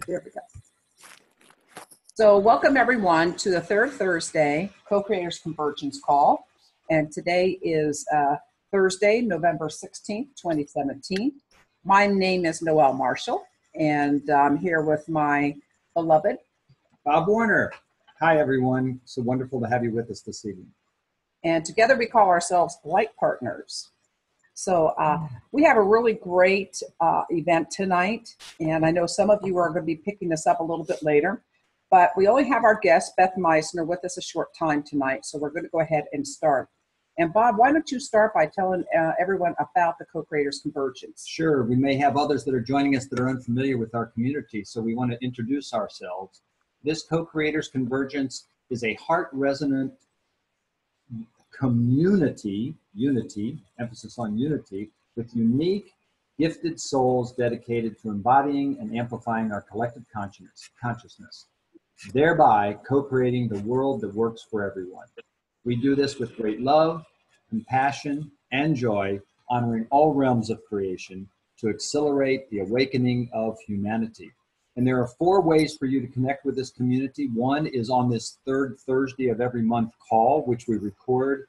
There we go. So welcome everyone to the third Thursday Co-Creators Convergence call. And today is Thursday, November 16th, 2017. My name is Noelle Marshall, and I'm here with my beloved Bob Warner. Hi, everyone. So wonderful to have you with us this evening. And together we call ourselves Light Partners. So we have a really great event tonight, and I know some of you are going to be picking this up a little bit later, but we only have our guest, Beth Misner, with us a short time tonight, so we're going to go ahead and start. And Bob, why don't you start by telling everyone about the Co-Creators Convergence? Sure. We may have others that are joining us that are unfamiliar with our community, so we want to introduce ourselves. This Co-Creators Convergence is a heart-resonant community, unity, emphasis on unity, with unique, gifted souls dedicated to embodying and amplifying our collective consciousness, thereby co-creating the world that works for everyone. We do this with great love, compassion, and joy, honoring all realms of creation to accelerate the awakening of humanity. And there are 4 ways for you to connect with this community. One is on this third Thursday of every month call, which we record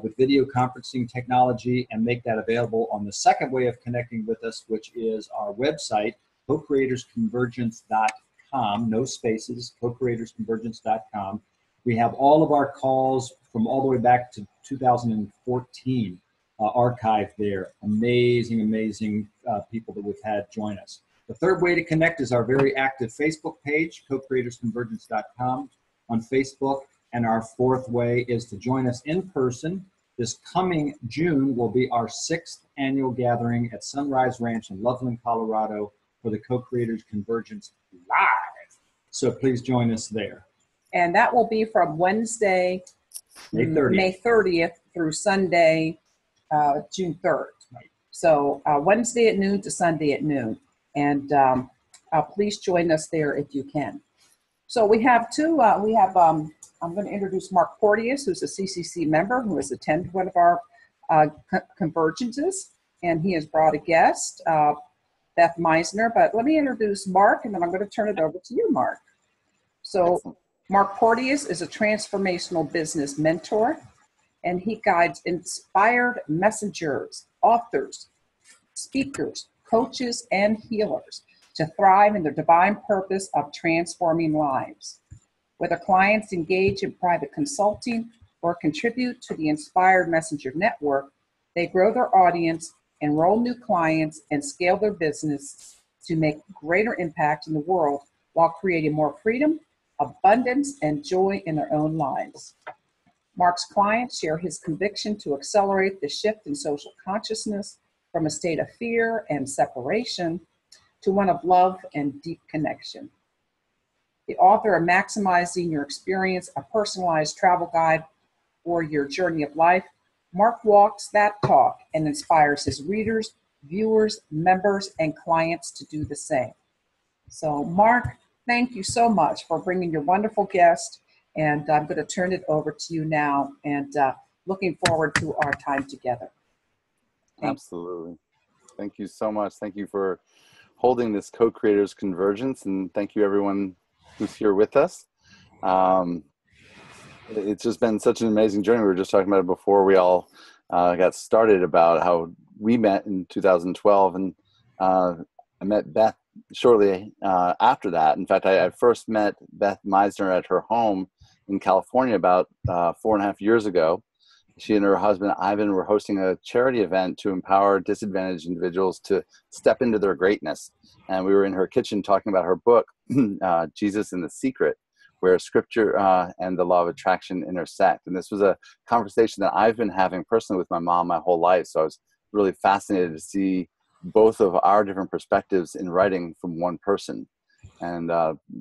with video conferencing technology and make that available on the second way of connecting with us, which is our website, co-creatorsconvergence.com, no spaces, co-creatorsconvergence.com. We have all of our calls from all the way back to 2014 archived there. Amazing, amazing people that we've had join us. The third way to connect is our very active Facebook page, co-creatorsconvergence.com on Facebook. And our fourth way is to join us in person. This coming June will be our 6th annual gathering at Sunrise Ranch in Loveland, Colorado for the Co-Creators Convergence Live. So please join us there. And that will be from Wednesday, May 30th through Sunday, June 3rd. Right. So Wednesday at noon to Sunday at noon. And please join us there if you can. So we have I'm going to introduce Mark Porteous, who's a CCC member who has attended one of our convergences, and he has brought a guest, Beth Misner. But let me introduce Mark, and then I'm going to turn it over to you, Mark. So Excellent. Mark Porteous is a transformational business mentor, and he guides inspired messengers, authors, speakers, coaches, and healers to thrive in their divine purpose of transforming lives. Whether clients engage in private consulting or contribute to the Inspired Messenger Network, they grow their audience, enroll new clients, and scale their business to make greater impact in the world while creating more freedom, abundance, and joy in their own lives. Mark's clients share his conviction to accelerate the shift in social consciousness from a state of fear and separation to one of love and deep connection. The author of Maximizing Your Experience, a personalized travel guide for your journey of life, Mark walks that talk and inspires his readers, viewers, members, and clients to do the same. So Mark, thank you so much for bringing your wonderful guest, and I'm going to turn it over to you now, and looking forward to our time together. Absolutely. Thank you so much. Thank you for holding this Co-Creators Convergence, and thank you everyone who's here with us. It's just been such an amazing journey. We were just talking about it before we all got started about how we met in 2012, and I met Beth shortly after that. In fact, I first met Beth Misner at her home in California about 4.5 years ago. She and her husband, Ivan, were hosting a charity event to empower disadvantaged individuals to step into their greatness. And we were in her kitchen talking about her book, Jesus and the Secret, where scripture and the law of attraction intersect. And this was a conversation that I've been having personally with my mom my whole life. So I was really fascinated to see both of our different perspectives in writing from one person. And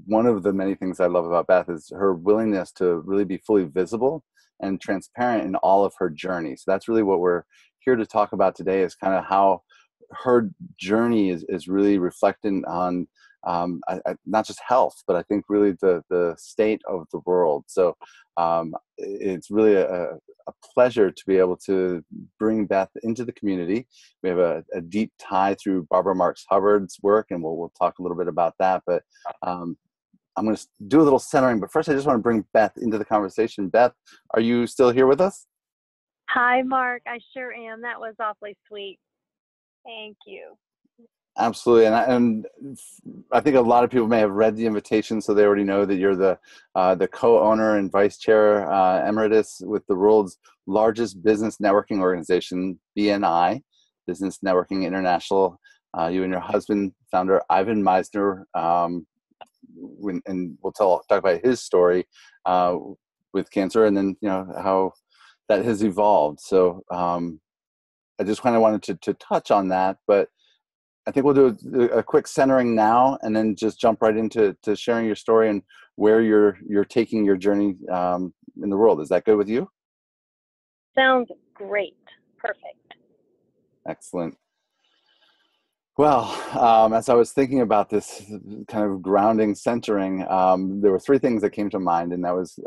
one of the many things I love about Beth is her willingness to really be fully visible and transparent in all of her journey. So that's really what we're here to talk about today, is kind of how her journey is really reflecting on not just health, but I think really the state of the world. So it's really a pleasure to be able to bring Beth into the community. We have a deep tie through Barbara Marx Hubbard's work, and we'll talk a little bit about that. But I'm going to do a little centering. But first, I just want to bring Beth into the conversation. Beth, are you still here with us? Hi, Mark. I sure am. That was awfully sweet. Thank you. Absolutely, and I think a lot of people may have read the invitation, so they already know that you're the co-owner and Vice Chair Emeritus with the world's largest business networking organization, BNI, Business Networking International. You and your husband, founder Ivan Misner, and we'll talk about his story with cancer, and then how that has evolved. So I just kind of wanted to touch on that, but I think we'll do a quick centering now, and then just jump right into sharing your story and where you're taking your journey in the world. Is that good with you? Sounds great. Perfect. Excellent. Well, as I was thinking about this kind of grounding, centering, there were three things that came to mind, and that was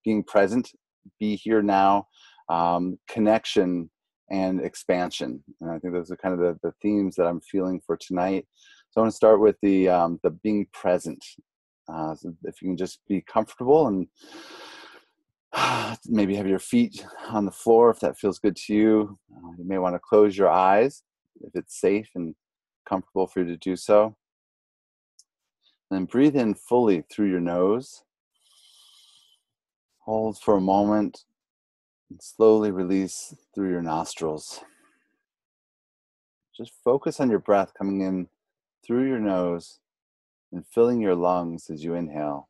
being present, be here now, connection, and expansion. And I think those are kind of the themes that I'm feeling for tonight. So I want to start with the being present. So if you can just be comfortable and maybe have your feet on the floor if that feels good to you. You may want to close your eyes if it's safe and comfortable for you to do so. Then breathe in fully through your nose. Hold for a moment and slowly release through your nostrils. Just focus on your breath coming in through your nose and filling your lungs as you inhale.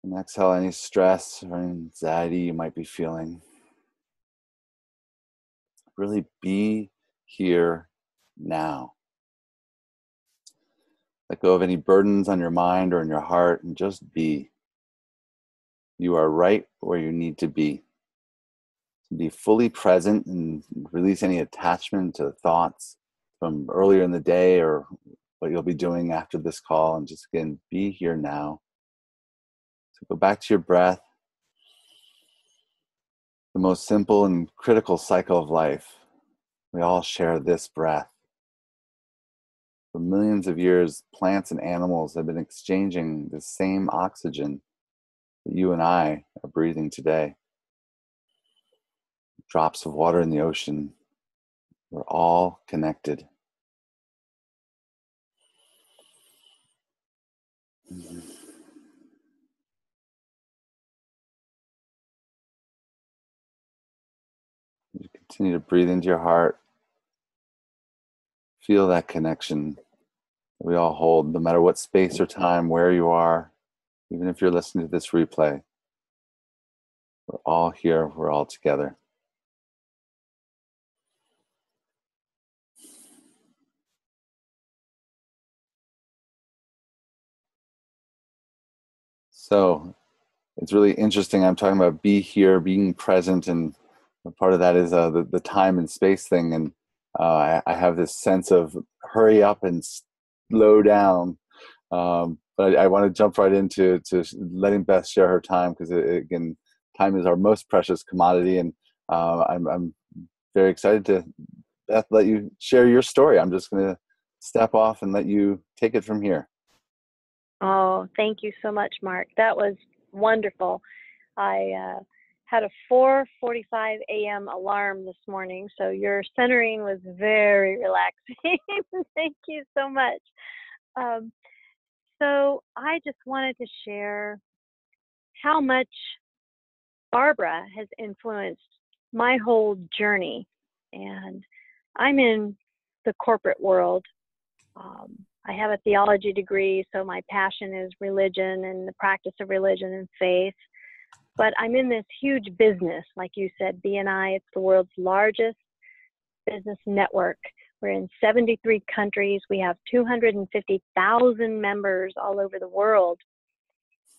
And exhale any stress or anxiety you might be feeling. Really be here now. Let go of any burdens on your mind or in your heart and just be. You are right where you need to be. Be fully present and release any attachment to thoughts from earlier in the day or what you'll be doing after this call, and just again, be here now. So go back to your breath, the most simple and critical cycle of life. We all share this breath. For millions of years, plants and animals have been exchanging the same oxygen that you and I are breathing today. Drops of water in the ocean. We're all connected. You continue to breathe into your heart. Feel that connection that we all hold, no matter what space or time, where you are, even if you're listening to this replay. We're all here. We're all together. So it's really interesting. I'm talking about be here, being present, and part of that is the time and space thing. And I have this sense of hurry up and slow down. But I want to jump right into letting Beth share her time, because again, time is our most precious commodity, and I'm very excited to, Beth, let you share your story. I'm just going to step off and let you take it from here. Oh, thank you so much, Mark. That was wonderful. I had a 4:45 a.m. alarm this morning, so your centering was very relaxing. Thank you so much. So I just wanted to share how much Barbara has influenced my whole journey. And I'm in the corporate world. I have a theology degree, so my passion is religion and the practice of religion and faith. But I'm in this huge business, like you said, BNI. It's the world's largest business network. We're in 73 countries. We have 250,000 members all over the world.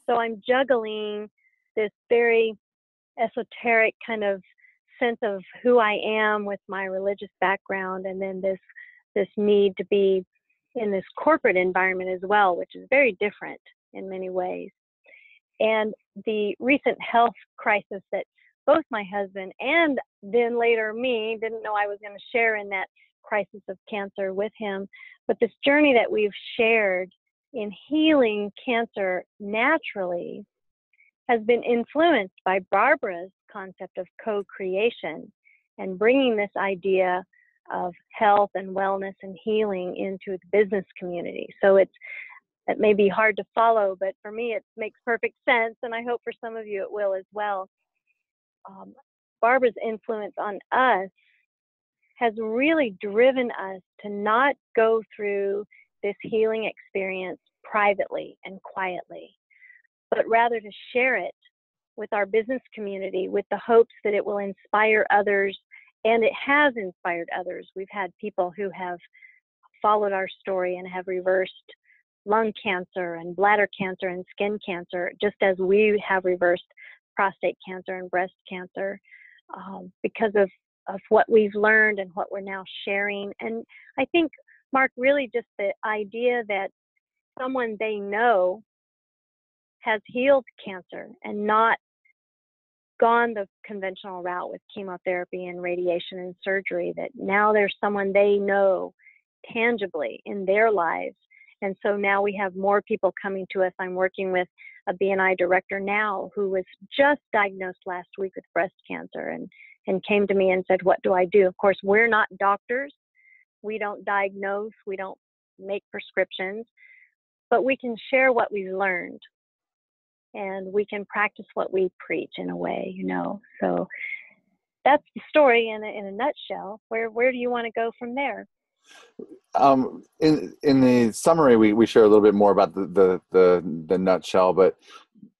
So I'm juggling this very esoteric kind of sense of who I am with my religious background, and then this need to be in this corporate environment as well, which is very different in many ways. And the recent health crisis that both my husband and then later me didn't know I was going to share in that crisis of cancer with him. But this journey that we've shared in healing cancer naturally has been influenced by Barbara's concept of co-creation and bringing this idea of health and wellness and healing into the business community. So it may be hard to follow, but for me it makes perfect sense, and I hope for some of you it will as well. Barbara's influence on us has really driven us to not go through this healing experience privately and quietly, but rather to share it with our business community with the hopes that it will inspire others, and it has inspired others. We've had people who have followed our story and have reversed lung cancer and bladder cancer and skin cancer, just as we have reversed prostate cancer and breast cancer because of what we've learned and what we're now sharing. And I think, Mark, really just the idea that someone they know has healed cancer and not gone the conventional route with chemotherapy and radiation and surgery, that now there's someone they know tangibly in their lives. And so now we have more people coming to us. I'm working with a BNI director now who was just diagnosed last week with breast cancer and came to me and said, what do I do? Of course, we're not doctors. We don't diagnose. We don't make prescriptions, but we can share what we've learned. And we can practice what we preach in a way, you know. So that's the story in a nutshell. Where do you want to go from there? In the summary, we share a little bit more about the nutshell, but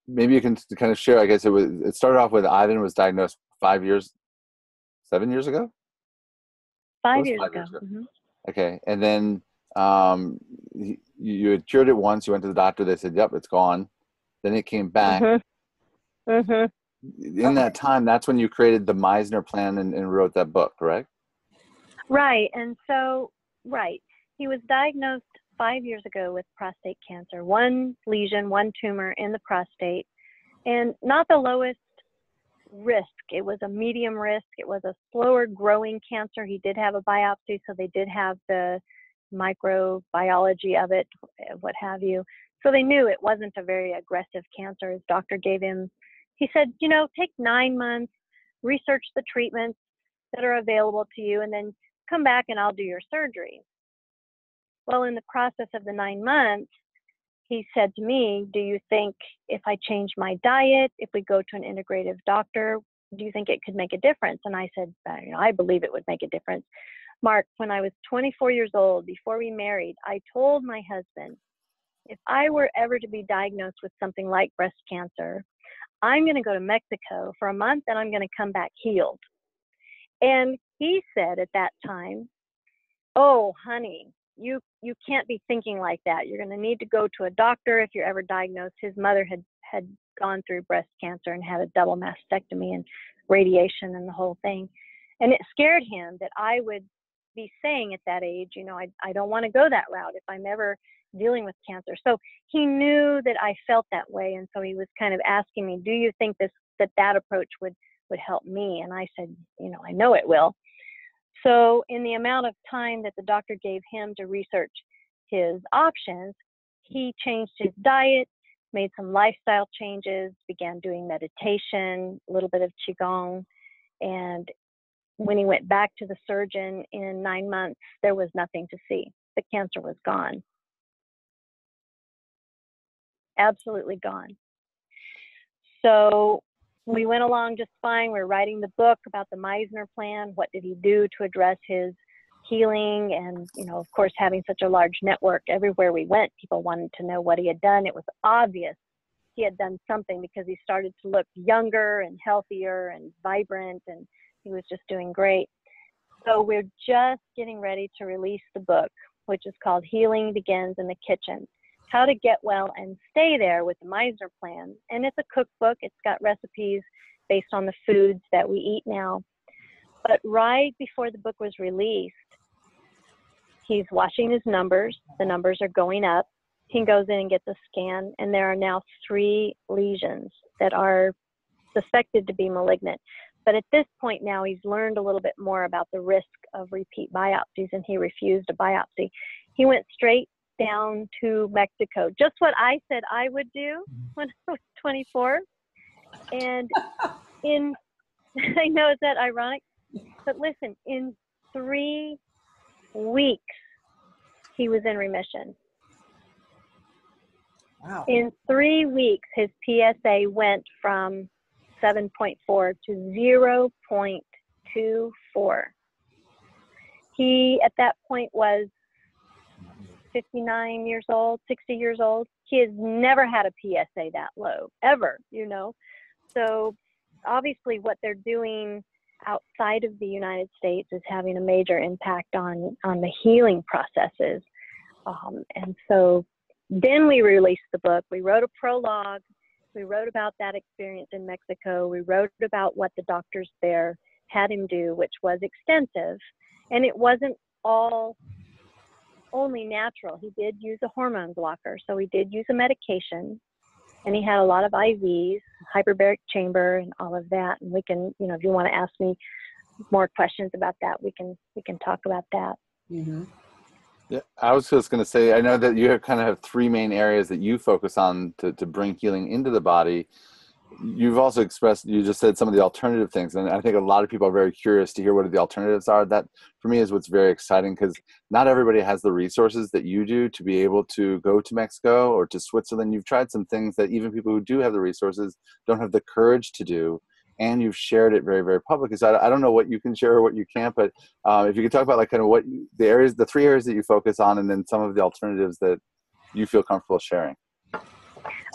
maybe you can kind of share. I guess it started off with Ivan was diagnosed 7 years ago. 5 years ago. Mm-hmm. Okay, and then you had cured it once. You went to the doctor. They said, "Yep, it's gone." Then it came back. Mm-hmm. Mm-hmm. In that time, that's when you created the Misner plan and wrote that book, correct? Right. And so, right. He was diagnosed 5 years ago with prostate cancer, one lesion, one tumor in the prostate, and not the lowest risk. It was a medium risk. It was a slower growing cancer. He did have a biopsy, so they did have the microbiology of it, what have you. So they knew it wasn't a very aggressive cancer. His doctor gave him, he said, you know, take 9 months, research the treatments that are available to you, and then come back and I'll do your surgery. Well, in the process of the 9 months, he said to me, do you think if I change my diet, if we go to an integrative doctor, do you think it could make a difference? And I said, I believe it would make a difference. Mark, when I was 24 years old, before we married, I told my husband, if I were ever to be diagnosed with something like breast cancer, I'm going to go to Mexico for a month and I'm going to come back healed. And he said at that time, oh, honey, you can't be thinking like that. You're going to need to go to a doctor if you're ever diagnosed. His mother had gone through breast cancer and had a double mastectomy and radiation and the whole thing. And it scared him that I would be saying at that age, you know, I don't want to go that route if I'm ever dealing with cancer. So he knew that I felt that way. And so he was kind of asking me, do you think that approach would help me? And I said, you know, I know it will. So in the amount of time that the doctor gave him to research his options, he changed his diet, made some lifestyle changes, began doing meditation, a little bit of qigong. And when he went back to the surgeon in 9 months, there was nothing to see. The cancer was gone. Absolutely gone. So we went along just fine. We're writing the book about the Misner plan. What did he do to address his healing? And, you know, of course, having such a large network, everywhere we went, people wanted to know what he had done. It was obvious he had done something because he started to look younger and healthier and vibrant, and he was just doing great. So we're just getting ready to release the book, which is called Healing Begins in the Kitchen: How to Get Well and Stay There with the Misner Plan. And it's a cookbook. It's got recipes based on the foods that we eat now. But right before the book was released, He's watching his numbers. The numbers are going up. He goes in and gets a scan, and there are now 3 lesions that are suspected to be malignant. But at this point now, he's learned a little bit more about the risk of repeat biopsies, and he refused a biopsy. He went straight down to Mexico, just what I said I would do when I was 24. And I know, is that ironic? But listen, in 3 weeks, he was in remission. Wow. In 3 weeks, his PSA went from 7.4 to 0.24. He, at that point, was 59 years old, 60 years old. He has never had a PSA that low, ever, you know. So obviously what they're doing outside of the United States is having a major impact on the healing processes. And so then we released the book. We wrote a prologue. We wrote about that experience in Mexico. We wrote about what the doctors there had him do, which was extensive. And it wasn't all only natural. He did use a hormone blocker. So he did use a medication. And he had a lot of IVs, hyperbaric chamber, and all of that. And we can, you know, if you want to ask me more questions about that, we can talk about that. Mm-hmm. Yeah, I was just going to say, I know that you have 3 main areas that you focus on to bring healing into the body. You've also expressed, you just said some of the alternative things. And I think a lot of people are very curious to hear what the alternatives are. That, for me, is what's very exciting, because not everybody has the resources that you do to be able to go to Mexico or to Switzerland. You've tried some things that even people who do have the resources don't have the courage to do. And you've shared it very, very publicly. So I don't know what you can share or what you can't, but if you could talk about what the 3 areas that you focus on, and then some of the alternatives that you feel comfortable sharing.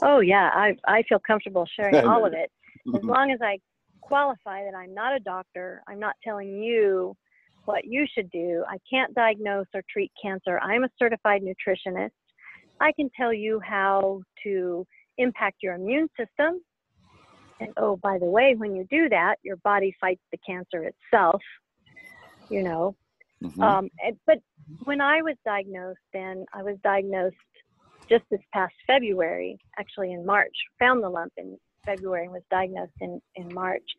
Oh yeah, I feel comfortable sharing all of it. As long as I qualify that I'm not a doctor, I'm not telling you what you should do. I can't diagnose or treat cancer. I'm a certified nutritionist. I can tell you how to impact your immune system. And oh, by the way, when you do that, your body fights the cancer itself, you know. Mm-hmm. But when I was diagnosed, just this past February, actually in March, found the lump in February and was diagnosed in March.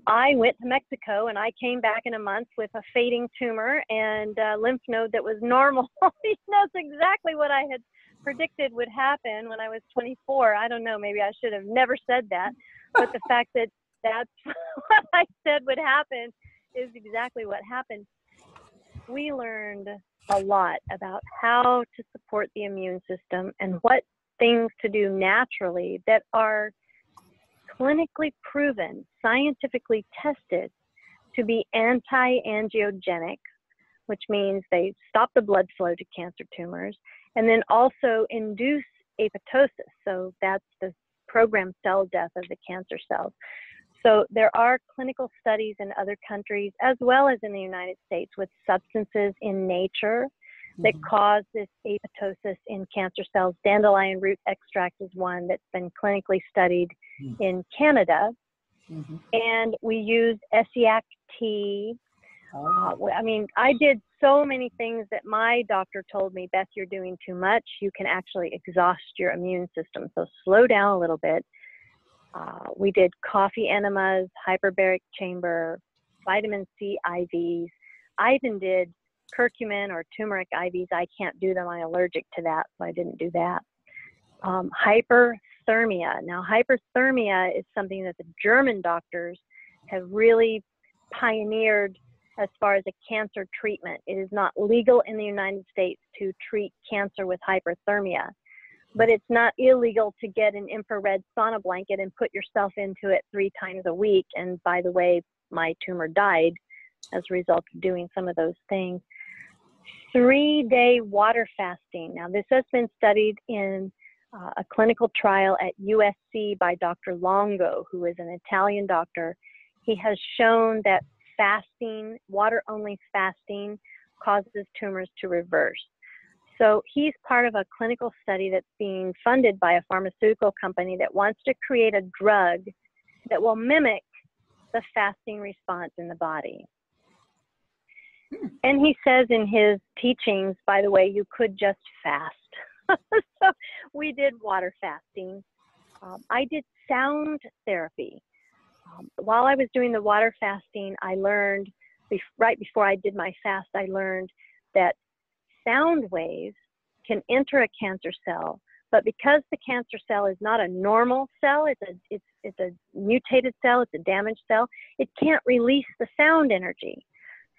I went to Mexico and I came back in a month with a fading tumor and a lymph node that was normal. That's exactly what I had predicted would happen when I was 24. I don't know, maybe I should have never said that, but the fact that that's what I said would happen is exactly what happened. We learned a lot about how to support the immune system and what things to do naturally that are clinically proven, scientifically tested to be anti-angiogenic, which means they stop the blood flow to cancer tumors, and then also induce apoptosis. So that's the programmed cell death of the cancer cells. So there are clinical studies in other countries, as well as in the United States, with substances in nature that cause this apoptosis in cancer cells. Dandelion root extract is one that's been clinically studied in Canada. And we used Essiac tea. I mean, I did so many things that my doctor told me, Beth, you're doing too much. You can actually exhaust your immune system. So slow down a little bit. We did coffee enemas, hyperbaric chamber, vitamin C IVs. I even did curcumin or turmeric IVs. I can't do them. I'm allergic to that, so I didn't do that. Hyperthermia. Now, hyperthermia is something that the German doctors have really pioneered as far as a cancer treatment. It is not legal in the United States to treat cancer with hyperthermia, but it's not illegal to get an infrared sauna blanket and put yourself into it 3 times a week. And by the way, my tumor died as a result of doing some of those things. 3-day water fasting. Now, this has been studied in a clinical trial at USC by Dr. Longo, who is an Italian doctor. He has shown that fasting, water-only fasting, causes tumors to reverse. So he's part of a clinical study that's being funded by a pharmaceutical company that wants to create a drug that will mimic the fasting response in the body. And he says in his teachings, by the way, you could just fast. So we did water fasting. I did sound therapy. While I was doing the water fasting, I learned, right before I did my fast, I learned that sound waves can enter a cancer cell, but because the cancer cell is not a normal cell, it's a mutated cell, it's a damaged cell, it can't release the sound energy.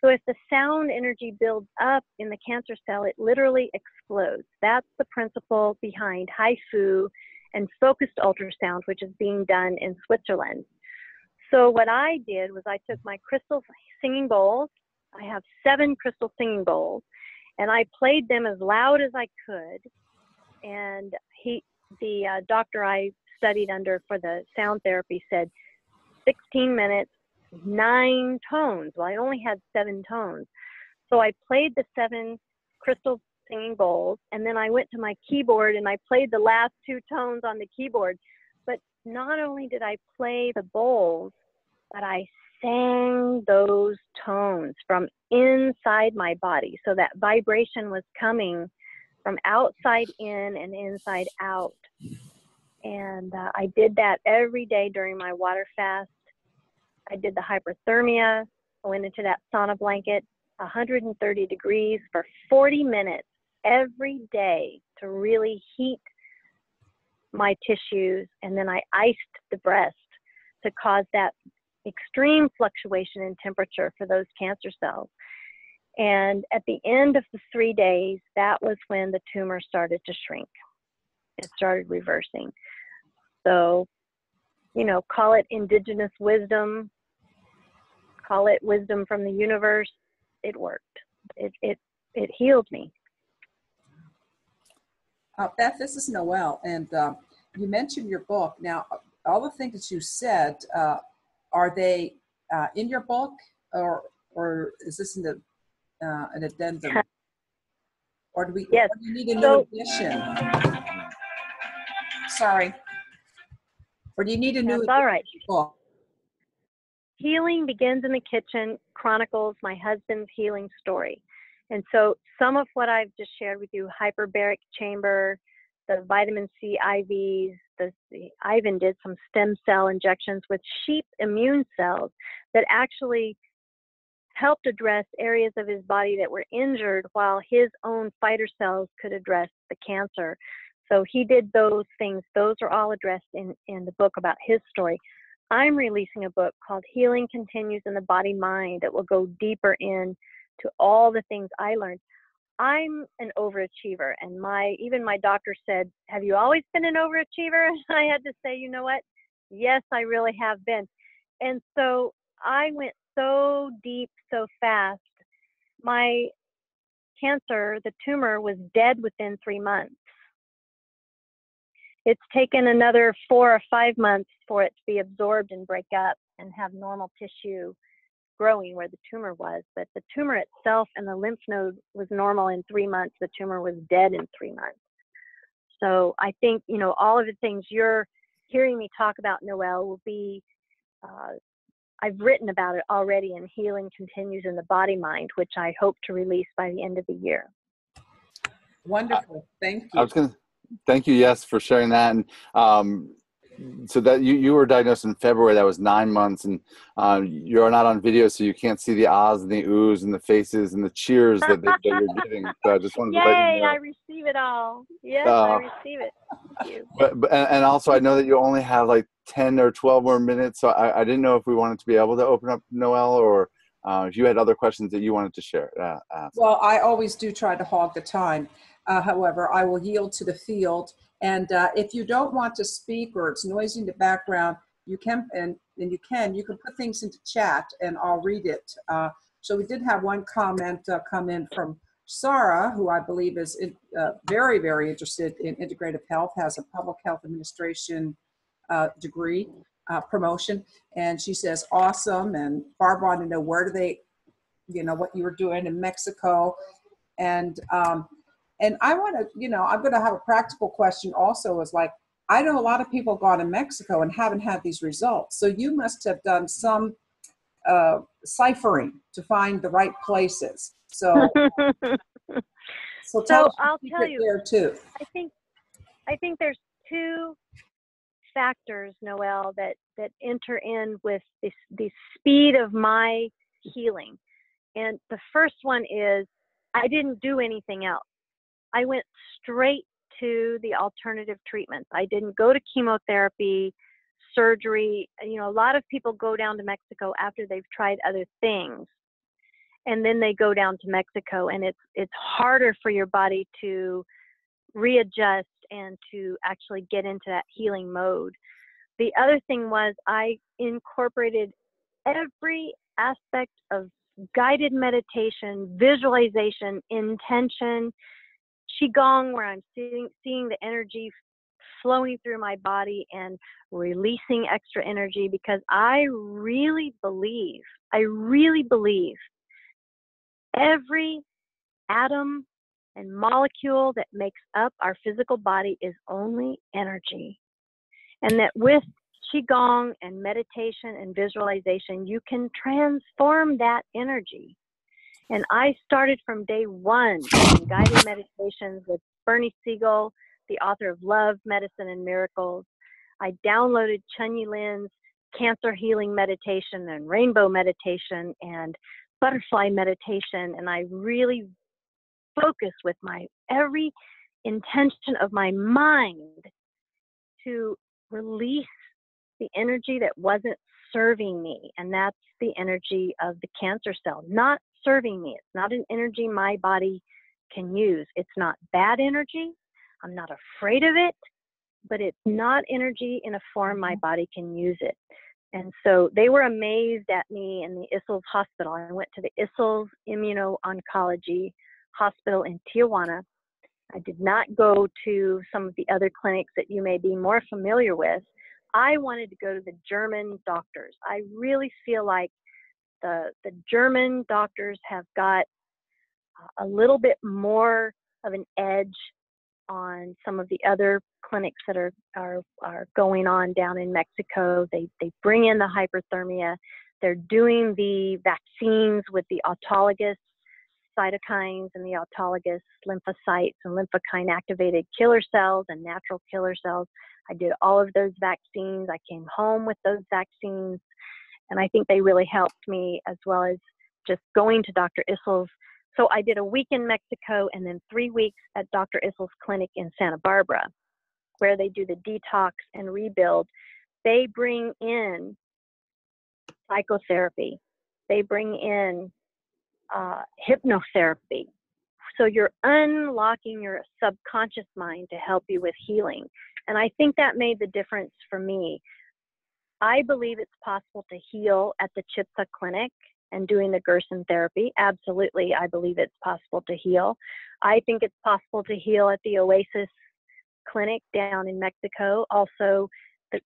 So if the sound energy builds up in the cancer cell, it literally explodes. That's the principle behind HIFU and focused ultrasound, which is being done in Switzerland. So what I did was I took my crystal singing bowls. I have 7 crystal singing bowls, and I played them as loud as I could. And the doctor I studied under for the sound therapy said 16 minutes, 9 tones. Well, I only had 7 tones. So I played the 7 crystal singing bowls, and then I went to my keyboard and I played the last 2 tones on the keyboard. But not only did I play the bowls, but I sang those tones from inside my body. So that vibration was coming from outside in and inside out. And I did that every day during my water fast. I did the hyperthermia. I went into that sauna blanket, 130 degrees for 40 minutes every day to really heat my tissues. And then I iced the breast to cause that extreme fluctuation in temperature for those cancer cells. And at the end of the 3 days, that was when the tumor started to shrink. It started reversing. So, you know, call it indigenous wisdom, call it wisdom from the universe. It worked. It healed me. Beth, this is Noelle, and you mentioned your book. Now, all the things that you said, are they in your book, or is this in an addendum? Or do Yes. or do you need a new edition? Sorry. Or do you need a new That's all right. book? Healing Begins in the Kitchen chronicles my husband's healing story. And so some of what I've just shared with you, hyperbaric chamber, the vitamin C IVs, Ivan did some stem cell injections with sheep immune cells that actually helped address areas of his body that were injured while his own fighter cells could address the cancer. So he did those things. Those are all addressed in the book about his story. I'm releasing a book called Healing Continues in the Body Mind that will go deeper into all the things I learned. I'm an overachiever, and even my doctor said, "Have you always been an overachiever?" And I had to say, you know what? Yes, I really have been. And so I went so deep, so fast. My cancer, the tumor, was dead within 3 months. It's taken another 4 or 5 months for it to be absorbed and break up and have normal tissue growing where the tumor was. But the tumor itself and the lymph node was normal in 3 months. The tumor was dead in 3 months. So I think, you know, all of the things you're hearing me talk about, Noelle, will be, I've written about it already in Healing Continues in the Body Mind, which I hope to release by the end of the year. Wonderful. Thank I you. was going to thank you, yes, for sharing that. And so that you were diagnosed in February. That was 9 months, and you're not on video, so you can't see the ahs and the oohs and the faces and the cheers that you're giving. So I just wanted to let you know. I receive it all. Yes, I receive it. Thank you. And also, I know that you only have like 10 or 12 more minutes, so I didn't know if we wanted to be able to open up, Noelle, or if you had other questions that you wanted to share. Ask. Well, I always do try to hog the time. However, I will yield to the field. And if you don't want to speak or it's noisy in the background, you can, you can put things into chat and I'll read it. So we did have one comment come in from Sarah, who I believe is very, very interested in integrative health, has a public health administration degree promotion. And she says, awesome. And Barb wanted to know where do they, you know, what you were doing in Mexico. And I want to, you know, I'm going to have a practical question also is like, I know a lot of people gone to Mexico and haven't had these results. So you must have done some ciphering to find the right places. So, so tell us I'll tell you there too. I think there's two factors, Noelle, that enter in with the speed of my healing. And the first one is I didn't do anything else. I went straight to the alternative treatments. I didn't go to chemotherapy, surgery. You know, a lot of people go down to Mexico after they've tried other things, and then they go down to Mexico, and it's harder for your body to readjust and to actually get into that healing mode. The other thing was I incorporated every aspect of guided meditation, visualization, intention, qigong, where I'm seeing the energy flowing through my body and releasing extra energy, because I really believe every atom and molecule that makes up our physical body is only energy. And that with qigong and meditation and visualization, you can transform that energy. And I started from day one in guided meditations with Bernie Siegel, the author of Love, Medicine, and Miracles. I downloaded Chunyi Lin's cancer healing meditation and rainbow meditation and butterfly meditation. And I really focused with my every intention of my mind to release the energy that wasn't serving me. And that's the energy of the cancer cell, not serving me. It's not an energy my body can use. It's not bad energy. I'm not afraid of it, but it's not energy in a form my body can use it. And so they were amazed at me in the Issels hospital. I went to the Issels Immuno-Oncology Hospital in Tijuana. I did not go to some of the other clinics that you may be more familiar with. I wanted to go to the German doctors. I really feel like the German doctors have got a little bit more of an edge on some of the other clinics that are going on down in Mexico. They bring in the hyperthermia. They're doing the vaccines with the autologous cytokines and the autologous lymphocytes and lymphokine activated killer cells and natural killer cells. I did all of those vaccines. I came home with those vaccines, and I think they really helped me, as well as just going to Dr. Issels. So I did a week in Mexico and then 3 weeks at Dr. Issels' clinic in Santa Barbara, where they do the detox and rebuild. They bring in psychotherapy. They bring in hypnotherapy. So you're unlocking your subconscious mind to help you with healing. And I think that made the difference for me. I believe it's possible to heal at the Chipsa Clinic and doing the Gerson therapy. Absolutely, I believe it's possible to heal. I think it's possible to heal at the Oasis Clinic down in Mexico. Also,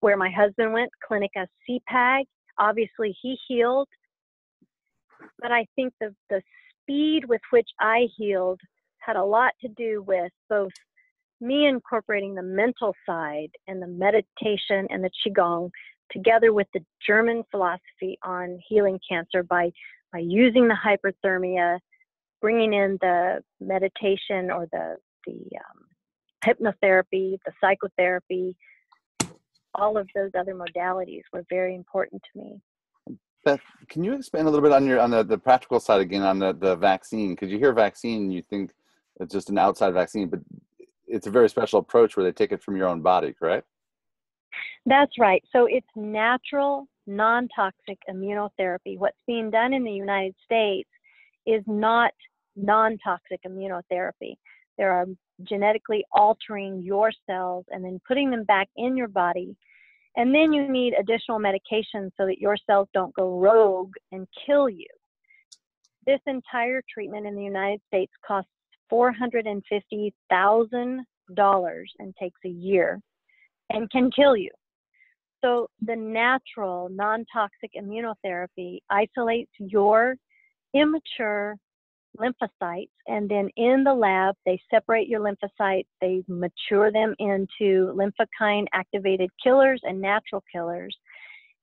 where my husband went, Clinica CPAG. Obviously, he healed. But I think the speed with which I healed had a lot to do with both me incorporating the mental side and the meditation and the qigong together with the German philosophy on healing cancer by using the hyperthermia, bringing in the meditation or the hypnotherapy, the psychotherapy. All of those other modalities were very important to me. Beth, can you expand a little bit on the practical side again, on the vaccine? Because you hear vaccine, you think it's just an outside vaccine, but it's a very special approach where they take it from your own body, correct? That's right. So it's natural, non-toxic immunotherapy. What's being done in the United States is not non-toxic immunotherapy. There are genetically altering your cells and then putting them back in your body. And then you need additional medication so that your cells don't go rogue and kill you. This entire treatment in the United States costs $450,000 and takes a year and can kill you. So the natural, non-toxic immunotherapy isolates your immature lymphocytes, and then in the lab, they separate your lymphocytes, they mature them into lymphokine activated killers and natural killers,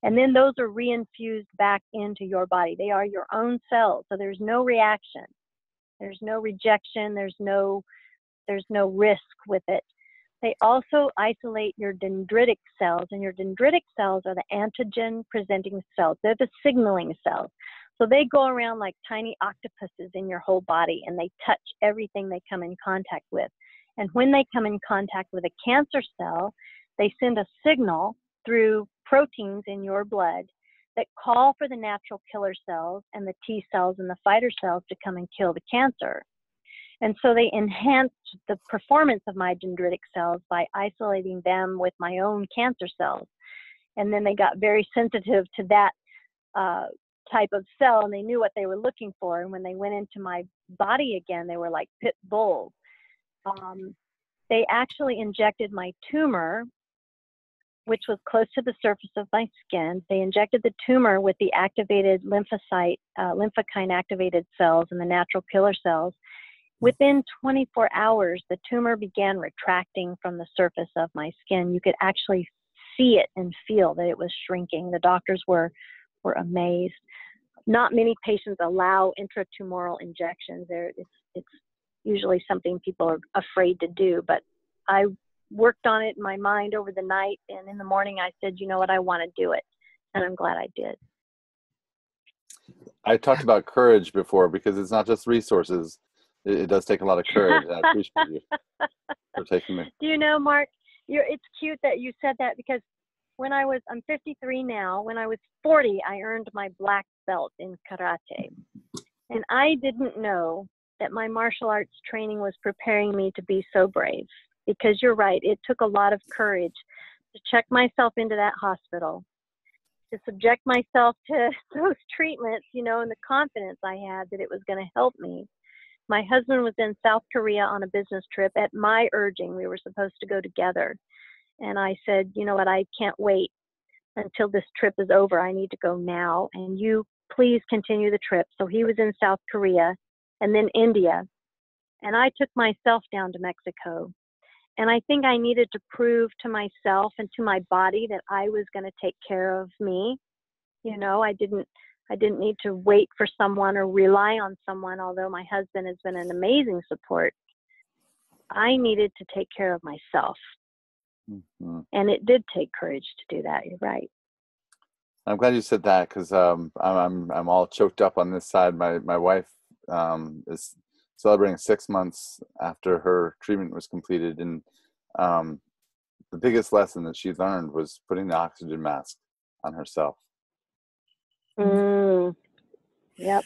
And then those are reinfused back into your body. They are your own cells. So there's no reaction. There's no rejection. There's no risk with it. They also isolate your dendritic cells, and your dendritic cells are the antigen-presenting cells. They're the signaling cells. So they go around like tiny octopuses in your whole body, and they touch everything they come in contact with. And when they come in contact with a cancer cell, they send a signal through proteins in your blood that call for the natural killer cells and the T cells and the fighter cells to come and kill the cancer. And so they enhanced the performance of my dendritic cells by isolating them with my own cancer cells. And then they got very sensitive to that type of cell, and they knew what they were looking for. And when they went into my body again, they were like pit bulls. They actually injected my tumor, which was close to the surface of my skin. They injected the tumor with the activated lymphocyte, lymphokine activated cells and the natural killer cells. Within 24 hours, the tumor began retracting from the surface of my skin. You could actually see it and feel that it was shrinking. The doctors were amazed. Not many patients allow intratumoral injections. It's usually something people are afraid to do, but I worked on it in my mind over the night, and in the morning I said, you know what, I want to do it, and I'm glad I did. I talked about courage before, because it's not just resources. It does take a lot of courage. I appreciate you for taking me. Do you know, Mark, it's cute that you said that, because I'm 53 now. When I was 40, I earned my black belt in karate. And I didn't know that my martial arts training was preparing me to be so brave. Because you're right, it took a lot of courage to check myself into that hospital, to subject myself to those treatments, and the confidence I had that it was going to help me. My husband was in South Korea on a business trip at my urging. We were supposed to go together. And I said, you know what, I can't wait until this trip is over. I need to go now. And you please continue the trip. So he was in South Korea and then India. And I took myself down to Mexico. And I think I needed to prove to myself and to my body that I was going to take care of me. I didn't need to wait for someone or rely on someone, although my husband has been an amazing support. I needed to take care of myself. Mm-hmm. And it did take courage to do that. You're right. I'm glad you said that, because I'm all choked up on this side. My wife is celebrating 6 months after her treatment was completed, and the biggest lesson that she learned was putting the oxygen mask on herself. Yep.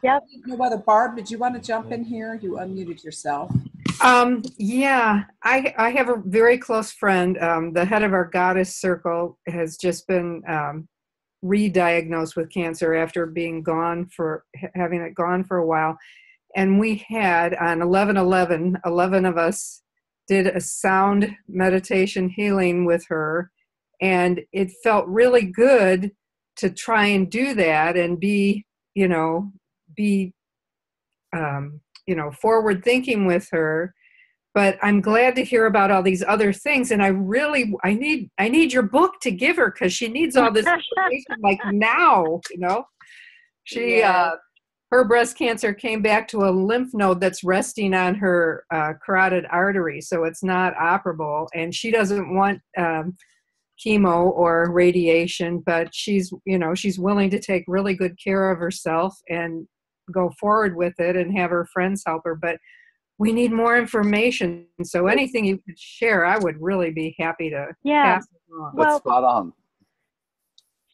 No other. Barb, did you want to jump in here? You unmuted yourself. Yeah, I have a very close friend. The head of our goddess circle has just been re-diagnosed with cancer after having it gone for a while. And we had on 11/11, 11 of us did a sound meditation healing with her. And it felt really good to try and do that and be forward thinking with her. But I'm glad to hear about all these other things. And I need your book to give her, because she needs all this information like now, She, her breast cancer came back to a lymph node that's resting on her carotid artery. So it's not operable, and she doesn't want chemo or radiation, but she's willing to take really good care of herself and go forward with it and have her friends help her. But we need more information. So anything you could share, I would really be happy to pass it on. That's spot on.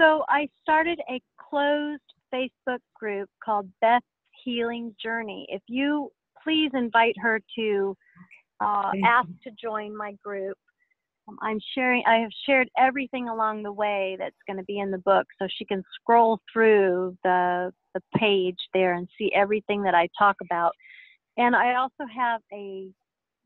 So I started a closed Facebook group called Beth's Healing Journey. If you please invite her to ask to join my group. I have shared everything along the way that's going to be in the book, so she can scroll through the page there and see everything that I talk about. And I also have a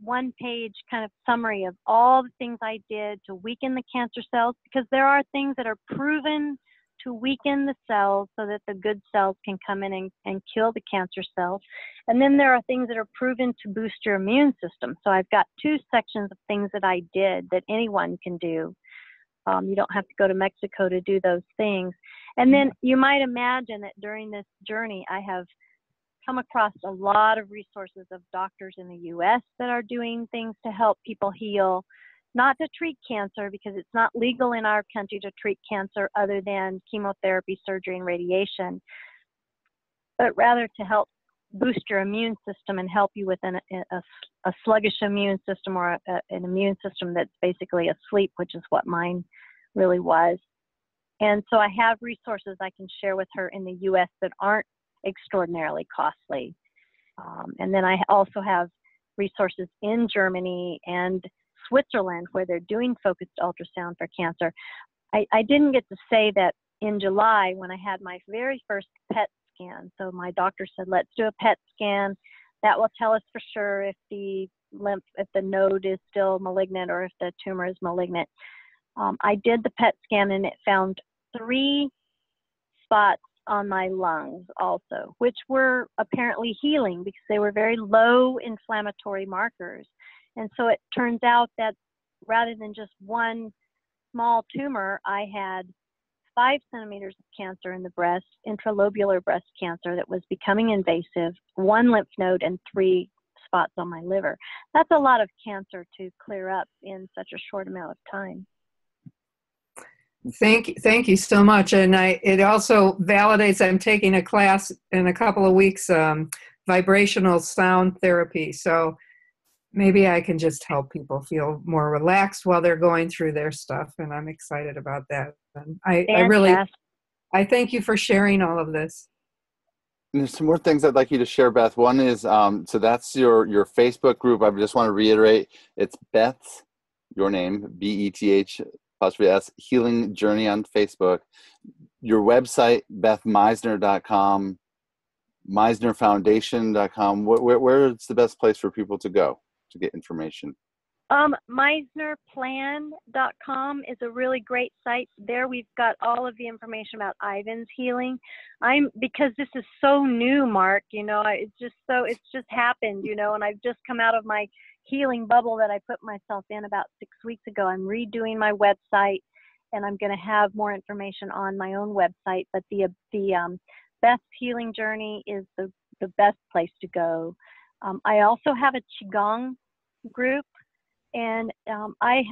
one-page kind of summary of all the things I did to weaken the cancer cells, because there are things that are proven to weaken the cells so that the good cells can come in and kill the cancer cells. And then there are things that are proven to boost your immune system. So I've got 2 sections of things that I did that anyone can do. You don't have to go to Mexico to do those things. And then you might imagine that during this journey, I have come across a lot of resources of doctors in the U.S. that are doing things to help people heal, not to treat cancer, because it's not legal in our country to treat cancer other than chemotherapy, surgery, and radiation, but rather to help boost your immune system and help you with a sluggish immune system, or an immune system that's basically asleep, which is what mine really was. And so I have resources I can share with her in the U.S. that aren't extraordinarily costly. And then I also have resources in Germany and Switzerland where they're doing focused ultrasound for cancer. I didn't get to say that in July when I had my very first PET scan. So my doctor said, let's do a PET scan. That will tell us for sure if the node is still malignant or if the tumor is malignant. I did the PET scan and it found 3 spots on my lungs also, which were apparently healing because they were very low inflammatory markers. And so it turns out that rather than just one small tumor, I had 5 centimeters of cancer in the breast, intralobular breast cancer that was becoming invasive, 1 lymph node, and 3 spots on my liver. That's a lot of cancer to clear up in such a short amount of time. Thank you so much. And it also validates, I'm taking a class in a couple of weeks, vibrational sound therapy. So maybe I can just help people feel more relaxed while they're going through their stuff. And I'm excited about that. And I thank you for sharing all of this. And there's some more things I'd like you to share, Beth. One is, so that's your Facebook group. I just want to reiterate, it's Beth's, your name, BETH, _S, Healing Journey on Facebook. Your website, bethmisner.com, misnerfoundation.com. Where's the best place for people to go to get information? MisnerPlan.com is a really great site. There we've got all of the information about Ivan's healing. Because this is so new, Mark, it's just happened, and I've just come out of my healing bubble that I put myself in about 6 weeks ago. I'm redoing my website, and I'm going to have more information on my own website. But the Beth's Healing Journey is the best place to go. I also have a qigong group, and I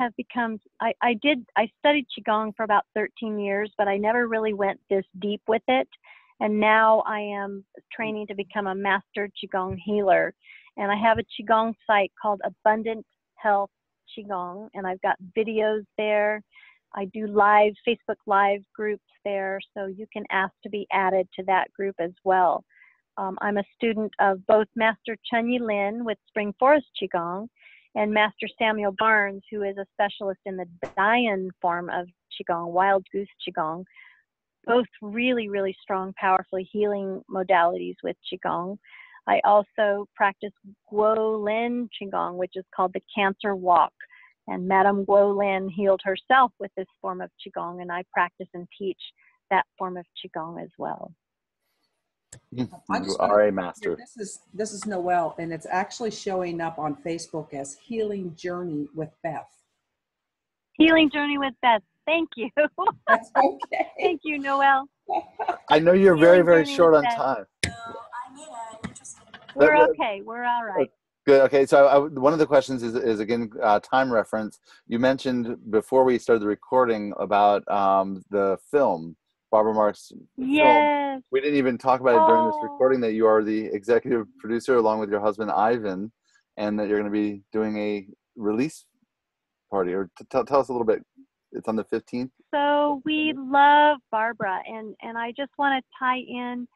studied qigong for about 13 years, but I never really went this deep with it. And now I am training to become a master qigong healer. And I have a qigong site called Abundant Health Qigong, and I've got videos there. I do Facebook Live groups there, so you can ask to be added to that group as well. I'm a student of both Master Chunyi Lin with Spring Forest Qigong and Master Samuel Barnes, who is a specialist in the Dayan form of Qigong, Wild Goose Qigong. Both really, really strong, powerfully healing modalities with Qigong. I also practice Guo Lin Qigong, which is called the Cancer Walk. And Madame Guo Lin healed herself with this form of Qigong, and I practice and teach that form of Qigong as well. You are a master. This is Noelle, and it's actually showing up on Facebook as Healing Journey with Beth. Healing Journey with Beth. Thank you. That's okay. Thank you, Noelle. I know you're very, very short on time. We're okay. We're all right. Good. Okay. So one of the questions is again, time reference. You mentioned before we started the recording about the film, Barbara Mark's film. We didn't even talk about it during this recording, that you are the executive producer along with your husband, Ivan, and that you're going to be doing a release party. Or tell us a little bit. It's on the 15th. So we love Barbara, and I just want to tie in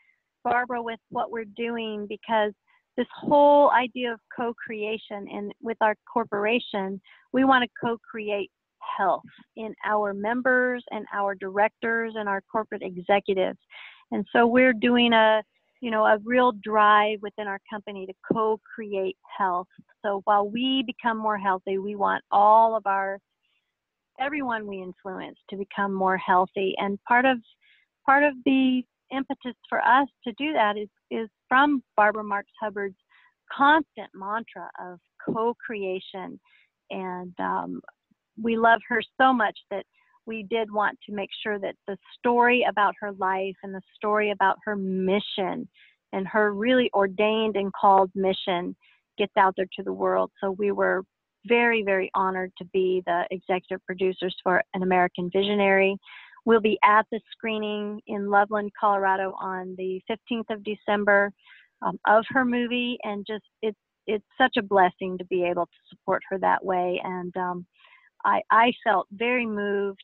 Barbara with what we're doing, because this whole idea of co-creation, and with our corporation, we want to co-create health in our members and our directors and our corporate executives. And so we're doing a real drive within our company to co-create health. So while we become more healthy, we want everyone we influence to become more healthy. And part of the impetus for us to do that is from Barbara Marx Hubbard's constant mantra of co-creation. And we love her so much that we did want to make sure that the story about her life and the story about her mission and her really ordained and called mission gets out there to the world. So we were very, very honored to be the executive producers for An American Visionary. We'll be at the screening in Loveland, Colorado on the 15th of December of her movie, and just it's such a blessing to be able to support her that way. And I felt very moved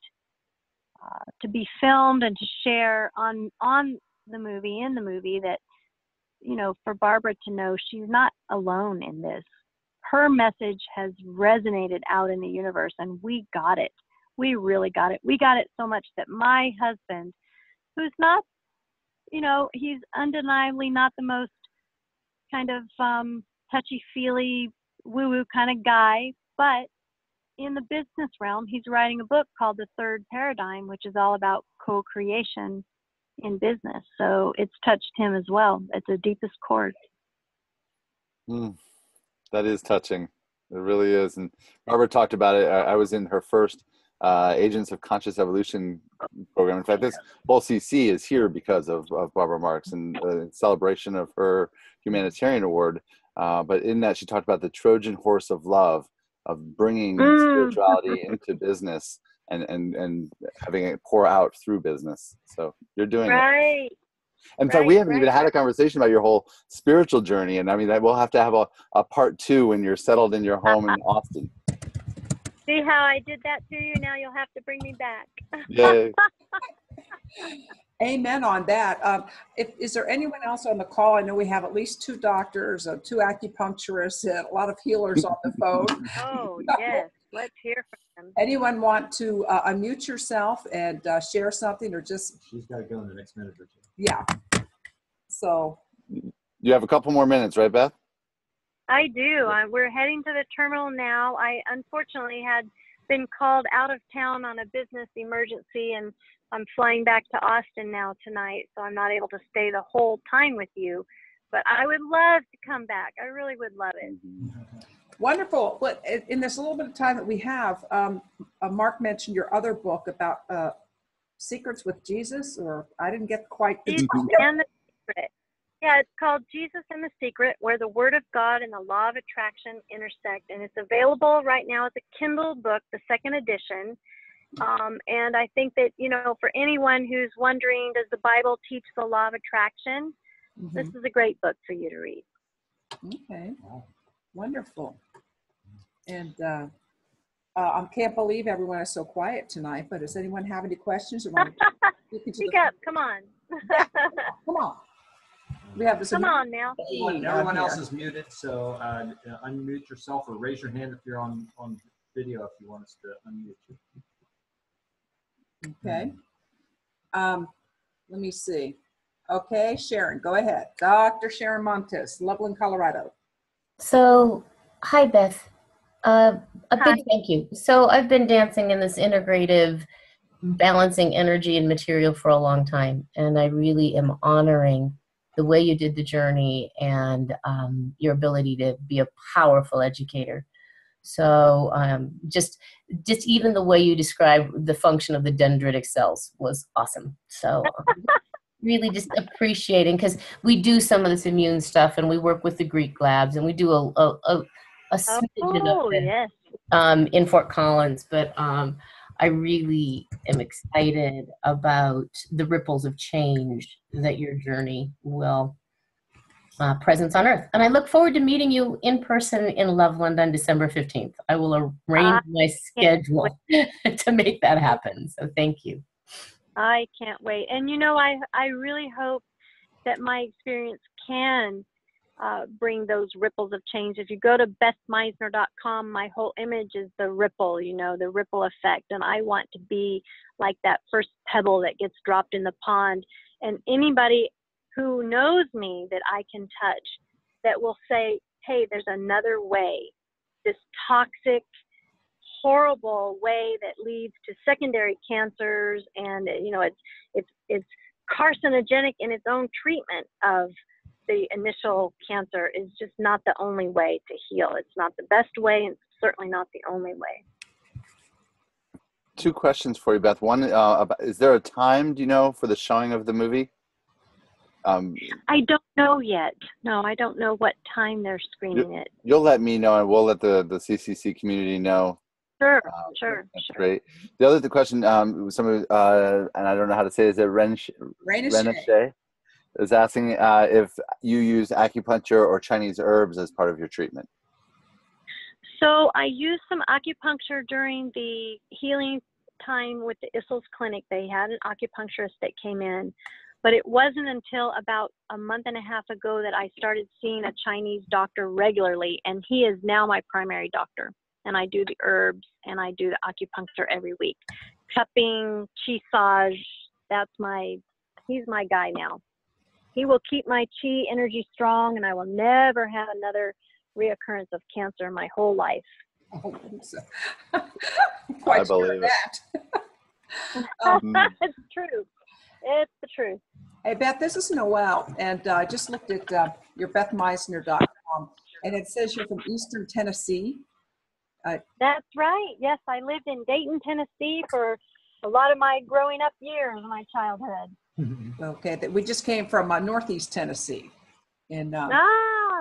to be filmed and to share on the movie, in the movie, that, you know, for Barbara to know she's not alone in this. Her message has resonated out in the universe, and we got it. We really got it. We got it so much that my husband, who's not, you know, he's undeniably not the most kind of touchy-feely, woo-woo kind of guy, but in the business realm, he's writing a book called The Third Paradigm, which is all about co-creation in business. So it's touched him as well at the deepest chord. That is touching. It really is. And Barbara talked about it. I was in her first Agents of Conscious Evolution program. In fact, this whole CC is here because of Barbara Marx and the celebration of her humanitarian award. But in that, she talked about the Trojan horse of love, of bringing spirituality into business and having it pour out through business. So you're doing it. In fact, we haven't even had a conversation about your whole spiritual journey. And I mean, we'll have to have a part 2 when you're settled in your home in Austin. See how I did that to you? Now you'll have to bring me back. Yay. Amen on that. Is there anyone else on the call? I know we have at least 2 doctors, 2 acupuncturists, and a lot of healers on the phone. Oh, yes. Let's hear from them. Anyone want to unmute yourself and share something, or just... She's got to go in the next minute or 2. Yeah. So... You have a couple more minutes, right, Beth? I do. We're heading to the terminal now. I unfortunately had been called out of town on a business emergency, and I'm flying back to Austin now tonight, so I'm not able to stay the whole time with you. But I would love to come back. I really would love it. Wonderful. Well, in this little bit of time that we have, Mark mentioned your other book about Secrets with Jesus, or I didn't get quite the Jesus and the Secret. Yeah, it's called Jesus and the Secret, where the Word of God and the Law of Attraction intersect. And it's available right now as a Kindle book, the 2nd edition. And I think that, you know, for anyone who's wondering, does the Bible teach the law of attraction? This is a great book for you to read. Okay. Wonderful. And I can't believe everyone is so quiet tonight, but does anyone have any questions? Or want to Speak up. Come on. Come on. We have this. Come on now. Everyone else is muted, so unmute yourself or raise your hand if you're on video if you want us to unmute you. Okay. Let me see. Okay, Sharon, go ahead. Dr. Sharon Montes, Loveland, Colorado. So, hi, Beth. A big thank you. So I've been dancing in this integrative, balancing energy and material for a long time, and I really am honoring the way you did the journey and your ability to be a powerful educator. So just even the way you described the function of the dendritic cells was awesome. So really just appreciating, because we do some of this immune stuff and we work with the Greek labs and we do a smidgen of it yes. In Fort Collins, but I really am excited about the ripples of change that your journey will presence on Earth. And I look forward to meeting you in person in Loveland on December 15th. I will arrange my schedule to make that happen. So thank you. I can't wait. And you know, I really hope that my experience can bring those ripples of change. If you go to bethmisner.com, my whole image is the ripple, you know, the ripple effect. And I want to be like that first pebble that gets dropped in the pond. And anybody who knows me that I can touch that will say, hey, there's another way. This toxic, horrible way that leads to secondary cancers, and you know, it's carcinogenic in its own treatment of the initial cancer, is just not the only way to heal. It's not the best way, and it's certainly not the only way. two questions for you, Beth. One, is there a time, do you know, for the showing of the movie? I don't know yet. No, I don't know what time they're screening it. You'll let me know, and we'll let the CCC community know. Sure, sure. Great. The other question, somebody, and I don't know how to say it, is it Renishe is asking if you use acupuncture or Chinese herbs as part of your treatment. So I used some acupuncture during the healing time with the Issels clinic. They had an acupuncturist that came in, but it wasn't until about a month and a half ago that I started seeing a Chinese doctor regularly, and he is now my primary doctor. And I do the herbs and I do the acupuncture every week. Cupping, qigong, he's my guy now. He will keep my qi energy strong, and I will never have another reoccurrence of cancer in my whole life. Oh, so. I believe it. It's true. It's the truth. Hey, Beth, this is Noelle, and I just looked at your BethMisner.com, and it says you're from Eastern Tennessee. That's right. Yes, I lived in Dayton, Tennessee for a lot of my growing up years, my childhood. Okay, we just came from Northeast Tennessee in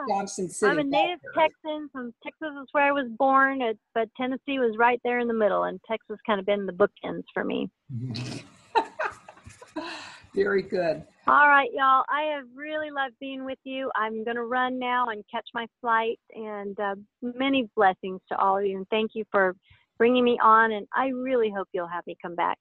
Johnson City. I'm a native Texan. From Texas is where I was born, but Tennessee was right there in the middle, and Texas kind of been the bookends for me. Very good. All right, y'all. I have really loved being with you. I'm going to run now and catch my flight, and many blessings to all of you. And thank you for bringing me on, and I really hope you'll have me come back.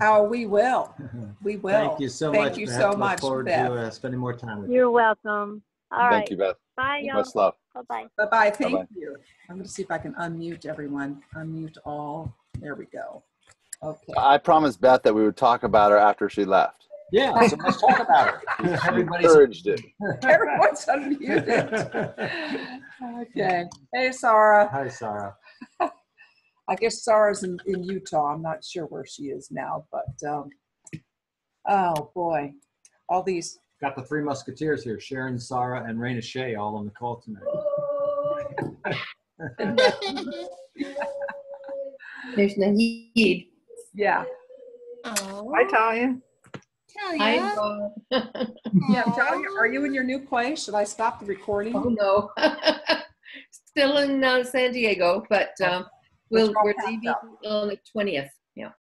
Oh, we will. We will. Thank you so much. Thank you so much, Look forward Beth. to spending more time with you. You're welcome. All right. Thank you, Beth. Bye, y'all. Much love. Bye-bye. Bye-bye. Thank Bye-bye. you. I'm going to see if I can unmute everyone. Unmute all. There we go. Okay. I promised Beth that we would talk about her after she left. Yeah, so let's talk about her. Everybody's Encouraged it. Everyone's unmuted. Okay. Hey, Sarah. Hi, Sarah. I guess Sarah's in Utah. I'm not sure where she is now, but oh boy, all these. Got the three musketeers here, Sharon, Sarah, and Raina Shea all on the call tonight. There's Naheed. Yeah. Oh, Hi, Talia. Talia. Yeah, Talia, are you in your new place? Should I stop the recording? Oh no, still in San Diego, but we're leaving on the 20th.